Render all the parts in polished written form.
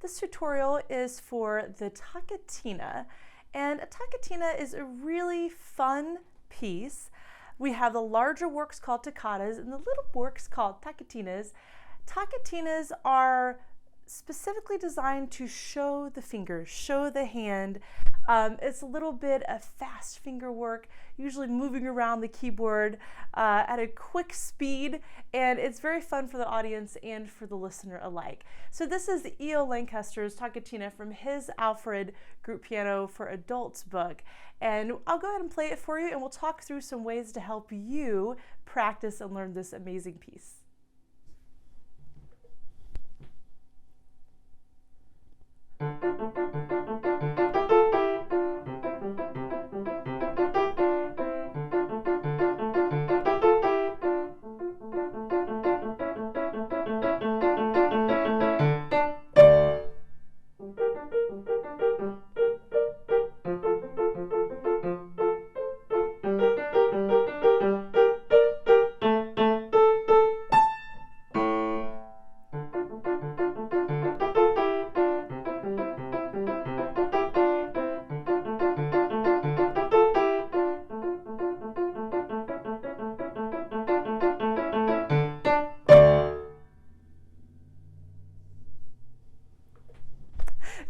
This tutorial is for the Toccatina, and a Toccatina is a really fun piece. We have the larger works called toccatas and the little works called toccatinas. Toccatinas are specifically designed to show the fingers, show the hand. It's a little bit of fast finger work, usually moving around the keyboard at a quick speed, and it's very fun for the audience and for the listener alike. So this is E.O. Lancaster's Toccatina from his Alfred Group Piano for Adults book, and I'll go ahead and play it for you, and we'll talk through some ways to help you practice and learn this amazing piece.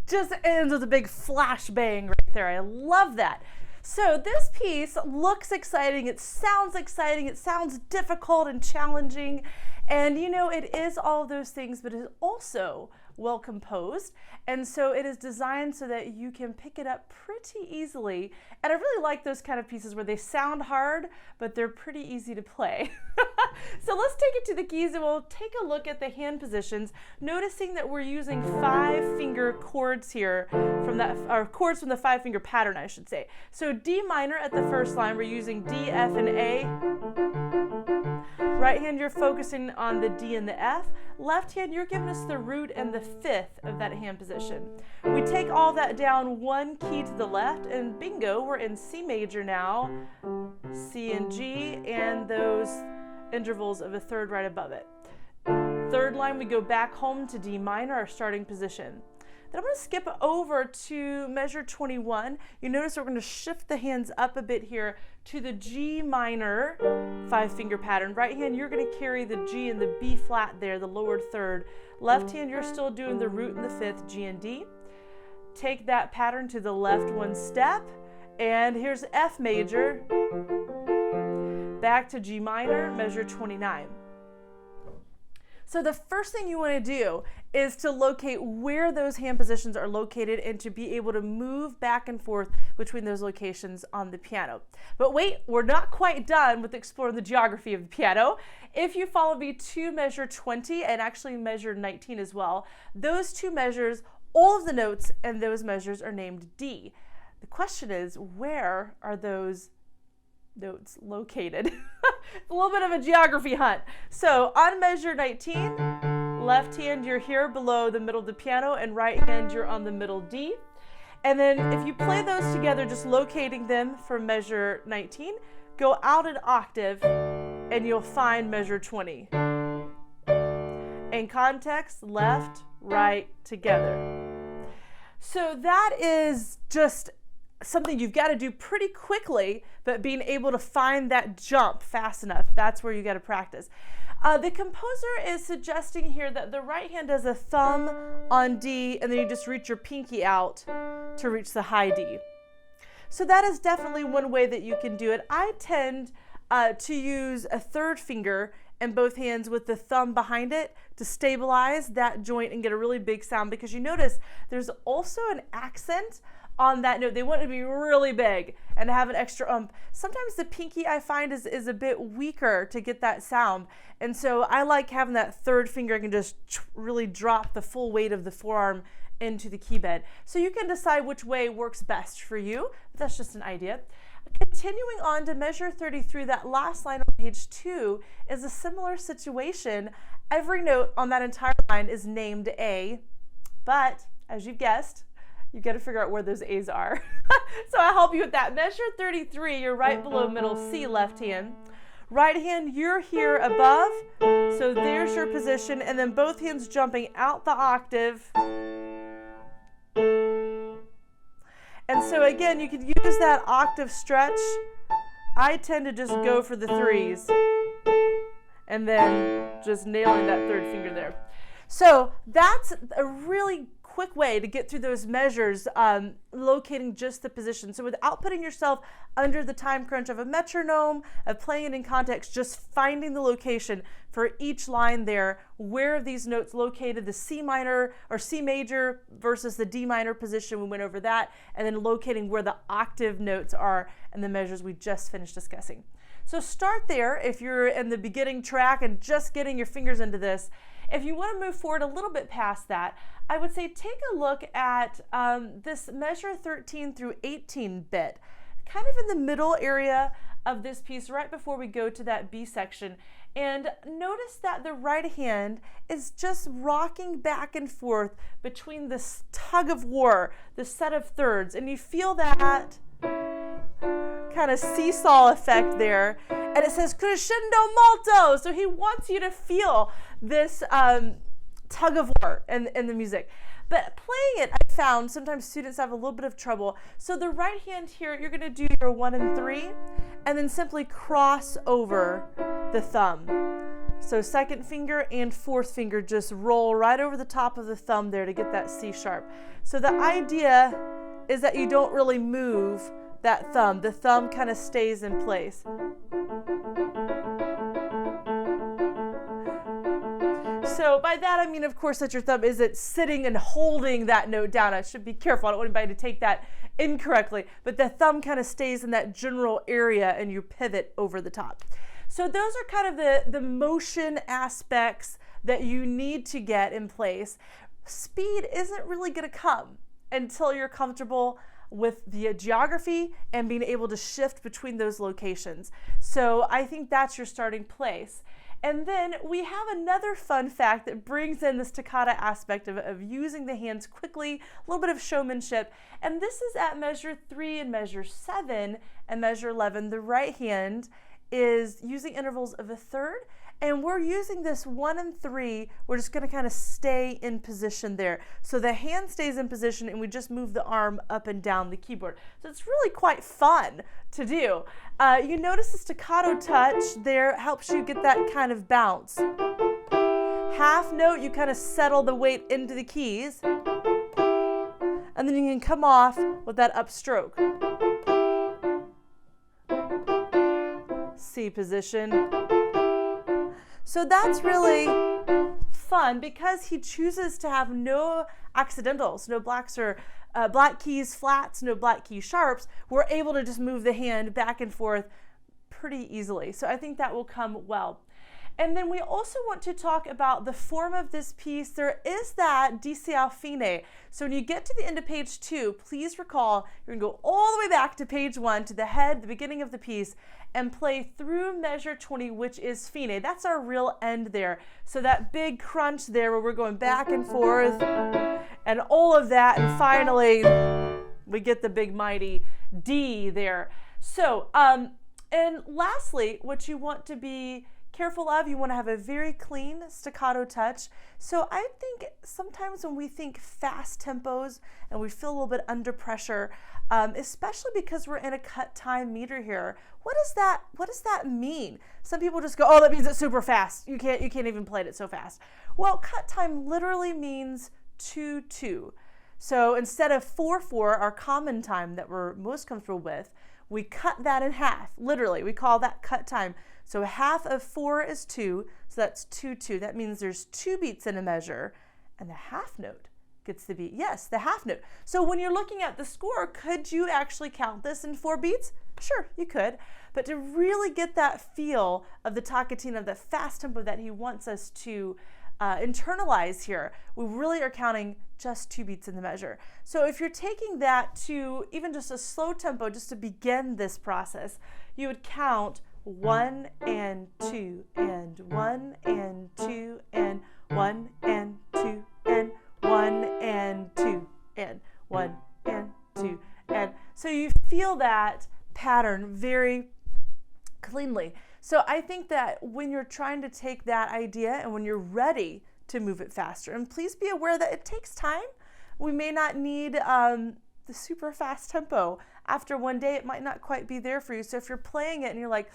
Just ends with a big flashbang right there. I love that. So this piece looks exciting, it sounds difficult and challenging, and you know, it is all of those things, but it is also well composed, and so it is designed so that you can pick it up pretty easily. And I really like those kind of pieces where they sound hard, but they're pretty easy to play. So let's take it to the keys and we'll take a look at the hand positions, noticing that we're using 5-finger chords here from that, or chords from the 5-finger pattern, I should say. So D minor at the first line, we're using D, F, and A. Right hand, you're focusing on the D and the F. Left hand, you're giving us the root and the 5th of that hand position. We take all that down 1 key to the left, and bingo, we're in C major now, C and G, and those intervals of a 3rd right above it. 3rd line, we go back home to D minor, our starting position. Then I'm going to skip over to measure 21. You notice we're going to shift the hands up a bit here to the G minor 5-finger pattern. Right hand, you're going to carry the G and the B flat there, the lowered 3rd. Left hand, you're still doing the root and the 5th, G and D. Take that pattern to the left 1 step, and here's F major. Back to G minor, measure 29. So the first thing you want to do is to locate where those hand positions are located and to be able to move back and forth between those locations on the piano. But wait, we're not quite done with exploring the geography of the piano. If you follow me to measure 20 and actually measure 19 as well, those 2 measures, all of the notes and those measures are named D. The question is, where are those notes located? A little bit of a geography hunt. So on measure 19, left hand, you're here below the middle of the piano, and right hand, you're on the middle D. And then if you play those together, just locating them for measure 19, go out an octave and you'll find measure 20. In context, left, right, together. So that is just something you've got to do pretty quickly, but being able to find that jump fast enough, that's where you got to practice. The composer is suggesting here that the right hand does a thumb on D, and then you just reach your pinky out to reach the high D. So that is definitely one way that you can do it. I tend to use a 3rd finger in both hands with the thumb behind it to stabilize that joint and get a really big sound, because you notice there's also an accent on that note. They want it to be really big and have an extra Sometimes the pinky, I find, is a bit weaker to get that sound, and so I like having that 3rd finger. I can just really drop the full weight of the forearm into the key bed. So you can decide which way works best for you, but that's just an idea. Continuing on to measure 33, that last line on page 2 is a similar situation. Every note on that entire line is named A, but as you've guessed, you've got to figure out where those A's are. So I'll help you with that. Measure 33, you're right below middle C, left hand. Right hand, you're here above, so there's your position, and then both hands jumping out the octave And so again, you could use that octave stretch. I tend to just go for the 3s and then just nailing that 3rd finger there. So that's a really quick way to get through those measures, locating just the position. So without putting yourself under the time crunch of a metronome, of playing it in context, just finding the location for each line there, where are these notes located, the C minor or C major versus the D minor position, we went over that, and then locating where the octave notes are and the measures we just finished discussing. So start there if you're in the beginning track and just getting your fingers into this. If you want to move forward a little bit past that, I would say take a look at this measure 13 through 18 bit, kind of in the middle area of this piece right before we go to that B section. And notice that the right hand is just rocking back and forth between this tug of war, the set of thirds, and you feel that kind of seesaw effect there. And it says crescendo molto, so he wants you to feel this tug of war in the music. But playing it, I found sometimes students have a little bit of trouble. So the right hand here, you're going to do your 1 and 3, and then simply cross over the thumb. So 2nd finger and 4th finger just roll right over the top of the thumb there to get that C sharp. So the idea is that you don't really move that thumb. The thumb kind of stays in place. So by that I mean, of course, that your thumb isn't sitting and holding that note down. I should be careful. I don't want anybody to take that incorrectly. But the thumb kind of stays in that general area and you pivot over the top. So those are kind of the motion aspects that you need to get in place. Speed isn't really going to come until you're comfortable with the geography and being able to shift between those locations. So I think that's your starting place. And then we have another fun fact that brings in this toccata aspect of using the hands quickly, a little bit of showmanship. And this is at measure 3 and measure 7 and measure 11. The right hand is using intervals of a third, and we're using this 1 and 3. We're just going to kind of stay in position there. So the hand stays in position and we just move the arm up and down the keyboard. So it's really quite fun to do. You notice the staccato touch there helps you get that kind of bounce. Half note, you kind of settle the weight into the keys, and then you can come off with that upstroke. C position. So that's really fun because he chooses to have no accidentals, no blacks or black keys flats, no black key sharps. We're able to just move the hand back and forth pretty easily. So I think that will come well. And then we also want to talk about the form of this piece. There is that diciao fine. So when you get to the end of page 2, please recall you're going to go all the way back to page 1 to the head, the beginning of the piece, and play through measure 20, which is fine. That's our real end there. So that big crunch there where we're going back and forth and all of that, and finally we get the big mighty D there. So, and lastly, what you want to be careful of, you want to have a very clean staccato touch. So I think sometimes when we think fast tempos and we feel a little bit under pressure, especially because we're in a cut time meter here, what does that mean? Some people just go, oh, that means it's super fast. You can't even play it so fast. Well, cut time literally means 2/2. So instead of 4/4, our common time that we're most comfortable with, we cut that in half. Literally, we call that cut time. So half of 4 is 2, so that's 2/2. That means there's 2 beats in a measure, and the half note gets the beat. Yes, the half note. So when you're looking at the score, could you actually count this in 4 beats? Sure, you could. But to really get that feel of the Toccatina, the fast tempo that he wants us to internalize here, we really are counting just 2 beats in the measure. So if you're taking that to even just a slow tempo, just to begin this process, you would count 1 and 2 and 1 and 2 and 1 and 2 and 1 and 2 and 1 and 2 and so you feel that pattern very cleanly. So I think that when you're trying to take that idea and when you're ready to move it faster, and please be aware that it takes time. We may not need the the super fast tempo. After one day, it might not quite be there for you. So if you're playing it and you're like,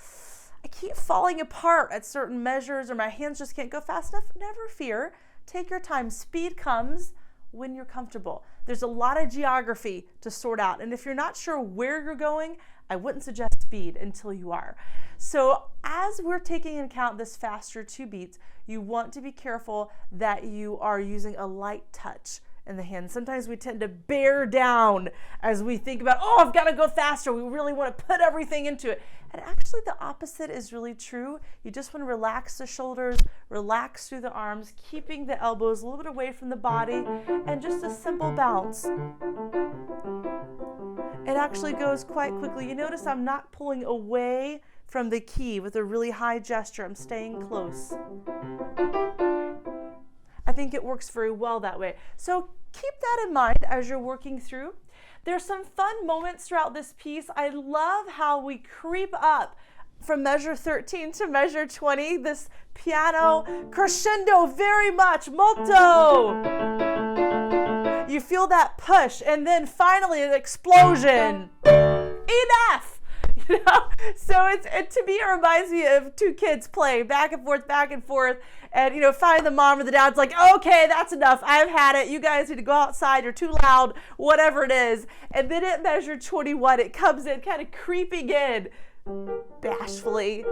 I keep falling apart at certain measures, or my hands just can't go fast enough, never fear. Take your time. Speed comes when you're comfortable. There's a lot of geography to sort out. And if you're not sure where you're going, I wouldn't suggest speed until you are. So as we're taking into account this faster 2 beats, you want to be careful that you are using a light touch in the hand. Sometimes we tend to bear down as we think about, oh, I've got to go faster. We really want to put everything into it. And actually the opposite is really true. You just want to relax the shoulders, relax through the arms, keeping the elbows a little bit away from the body, and just a simple bounce. It actually goes quite quickly. You notice I'm not pulling away from the key with a really high gesture. I'm staying close. I think it works very well that way. So keep that in mind as you're working through. There's some fun moments throughout this piece. I love how we creep up from measure 13 to measure 20. This piano crescendo very much, molto. You feel that push, and then finally an explosion. Enough! You know? So to me, it reminds me of 2 kids playing back and forth, and finally the mom or the dad's like, okay, that's enough. I've had it. You guys need to go outside. You're too loud, whatever it is. And then at measure 21, it comes in, kind of creeping in, bashfully.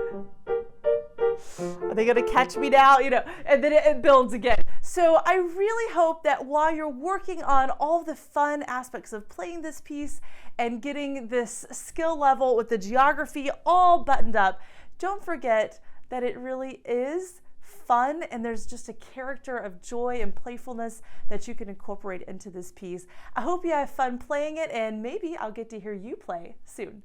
Are they going to catch me now? And then it builds again. So I really hope that while you're working on all the fun aspects of playing this piece and getting this skill level with the geography all buttoned up, don't forget that it really is fun, and there's just a character of joy and playfulness that you can incorporate into this piece. I hope you have fun playing it, and maybe I'll get to hear you play soon.